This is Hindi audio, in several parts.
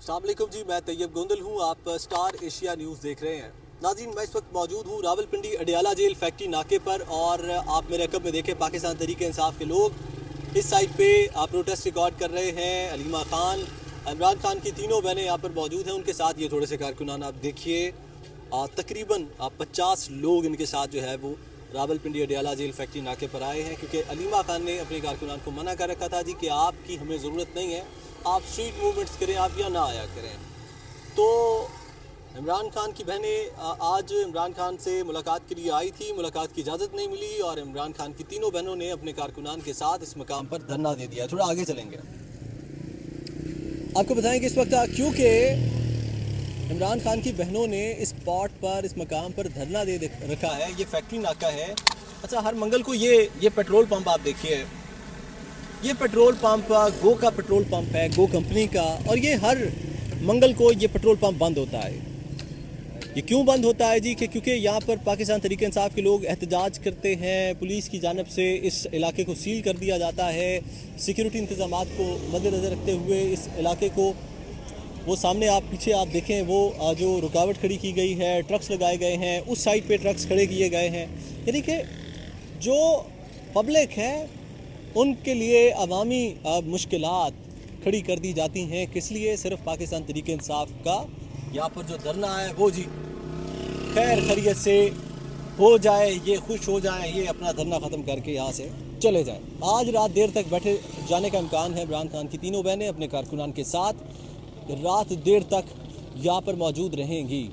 अस्सलाम वालेकुम जी, मैं तैयब गोंदल हूँ। आप स्टार एशिया न्यूज़ देख रहे हैं। नाज़रीन, मैं इस वक्त मौजूद हूँ रावलपिंडी अडियाला जेल फैक्ट्री नाके पर और आप मेरे अकब में देखें पाकिस्तान तहरीक इंसाफ के लोग इस साइड पे आप प्रोटेस्ट रिकॉर्ड कर रहे हैं। अलीमा खान, इमरान खान की तीनों बहनें यहाँ पर मौजूद हैं। उनके साथ ये थोड़े से कारकुनान आप देखिए, तकरीबन 50 लोग इनके साथ जो है वो रावलपिंडी अडियाला जेल फैक्ट्री नाके पर आए हैं, क्योंकि अलीमा खान ने अपने कारकुनान को मना कर रखा था जी कि आपकी हमें ज़रूरत नहीं है, आप स्ट्रीट मूवमेंट्स करें, आप यहाँ ना आया करें। तो इमरान खान की बहनें आज इमरान खान से मुलाकात के लिए आई थी, मुलाकात की इजाज़त नहीं मिली और इमरान खान की तीनों बहनों ने अपने कारकुनान के साथ इस मकाम पर धरना दे दिया। थोड़ा आगे चलेंगे, आपको बताएं कि इस वक्त क्योंकि इमरान खान की बहनों ने इस स्पॉट पर, इस मकाम पर धरना दे रखा है। ये फैक्ट्री नाका है। अच्छा, हर मंगल को ये पेट्रोल पंप आप देखिए, ये पेट्रोल पंप गो का पेट्रोल पंप है, गो कंपनी का, और ये हर मंगल को ये पेट्रोल पंप बंद होता है। ये क्यों बंद होता है जी? कि क्योंकि यहाँ पर पाकिस्तान तहरीक इंसाफ के लोग एहतजाज करते हैं, पुलिस की जानिब से इस इलाके को सील कर दिया जाता है। सिक्योरिटी इंतजामात को मद्देनज़र रखते हुए इस इलाके को, वो सामने आप पीछे आप देखें, वो जो रुकावट खड़ी की गई है, ट्रक्स लगाए गए हैं, उस साइड पे ट्रक्स खड़े किए गए हैं। यानी कि जो पब्लिक है उनके लिए अवामी मुश्किलात खड़ी कर दी जाती हैं। किस लिए? सिर्फ पाकिस्तान तहरीक इंसाफ का यहाँ पर जो धरना है वो जी खैर खैरियत से हो जाए, ये खुश हो जाए, ये अपना धरना ख़त्म करके यहाँ से चले जाएं। आज रात देर तक बैठे जाने का इम्कान है। इमरान खान की तीनों बहनें अपने कारकुनान के साथ रात देर तक यहाँ पर मौजूद रहेंगी।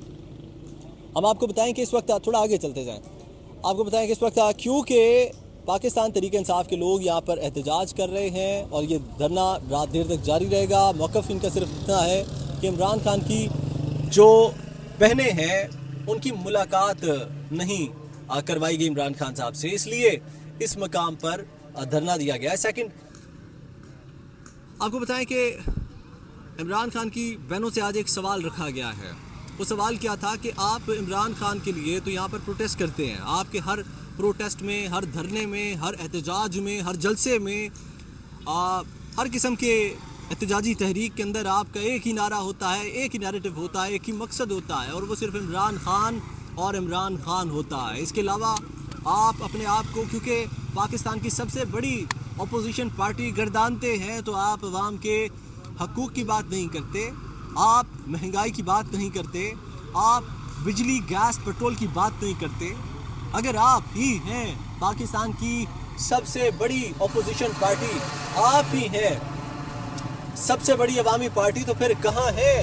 हम आपको बताएं कि इस वक्त, थोड़ा आगे चलते जाएं, आपको बताएं कि इस वक्त क्योंकि पाकिस्तान तहरीक इंसाफ के लोग यहाँ पर एहतजाज कर रहे हैं और ये धरना रात देर तक जारी रहेगा। मौक़िफ़ इनका सिर्फ इतना है कि इमरान खान की जो बहनें हैं उनकी मुलाकात नहीं करवाई गई इमरान खान साहब से, इसलिए इस मकाम पर धरना दिया गया है। सेकंड, आपको बताएं कि इमरान खान की बहनों से आज एक सवाल रखा गया है। वो सवाल क्या था कि आप इमरान खान के लिए तो यहाँ पर प्रोटेस्ट करते हैं, आपके हर प्रोटेस्ट में, हर धरने में, हर एहतजाज में, हर जलसे में, हर किस्म के एहतजाजी तहरीक के अंदर आपका एक ही नारा होता है, एक ही नैरेटिव होता है, एक ही मकसद होता है, और वो सिर्फ इमरान खान और इमरान खान होता है। इसके अलावा आप अपने आप को, क्योंकि पाकिस्तान की सबसे बड़ी अपोजिशन पार्टी गर्दानते हैं, तो आप अवाम के हकूक़ की बात नहीं करते, आप महंगाई की बात नहीं करते, आप बिजली, गैस, पेट्रोल की बात नहीं करते। अगर आप ही हैं पाकिस्तान की सबसे बड़ी अपोजिशन पार्टी, आप ही हैं सबसे बड़ी अवामी पार्टी, तो फिर कहाँ है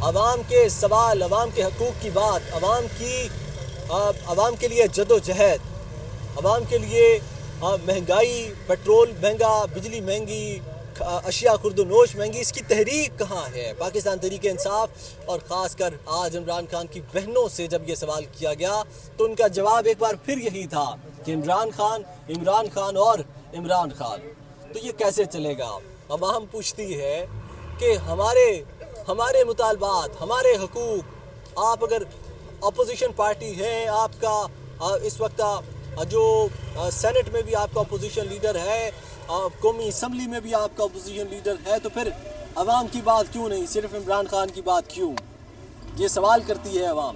अवाम के सवाल, अवाम के हकूक़ की बात, अवाम के लिए जदोजहद, अवाम के लिए महंगाई, पेट्रोल महंगा, बिजली महंगी, अशिया खुर्दनोश महंगी, इसकी तहरीक कहाँ है? पाकिस्तान तहरीक इंसाफ और ख़ासकर आज इमरान खान की बहनों से जब ये सवाल किया गया तो उनका जवाब एक बार फिर यही था कि इमरान खान, इमरान खान और इमरान खान। तो ये कैसे चलेगा? अवाम पूछती है कि हमारे मुतालबात, हमारे हकूक़, आप अगर अपोजिशन पार्टी है, आपका इस वक्त जो सेनेट में भी आपका अपोजिशन लीडर है, कौमी असम्बली में भी आपका अपोजिशन लीडर है, तो फिर अवाम की बात क्यों नहीं, सिर्फ इमरान खान की बात क्यों? ये सवाल करती है अवाम।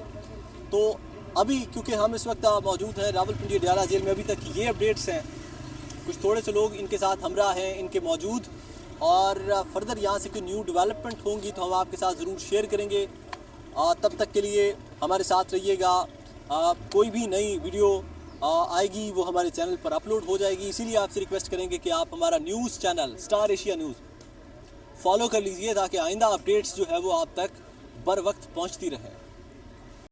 तो अभी क्योंकि हम इस वक्त मौजूद हैं रावलपिंडी अडियाला जेल में, अभी तक ये अपडेट्स हैं, कुछ थोड़े से लोग इनके साथ हमरा हैं इनके मौजूद, और फर्दर यहाँ से कोई न्यू डेवलपमेंट होंगी तो हम आपके साथ ज़रूर शेयर करेंगे। तब तक के लिए हमारे साथ रहिएगा। कोई भी नई वीडियो आएगी वो हमारे चैनल पर अपलोड हो जाएगी, इसीलिए आपसे रिक्वेस्ट करेंगे कि आप हमारा news channel star Asia news follow कर लीजिए ताकि आइंदा अपडेट्स जो है वो आप तक बर वक्त पहुँचती रहे।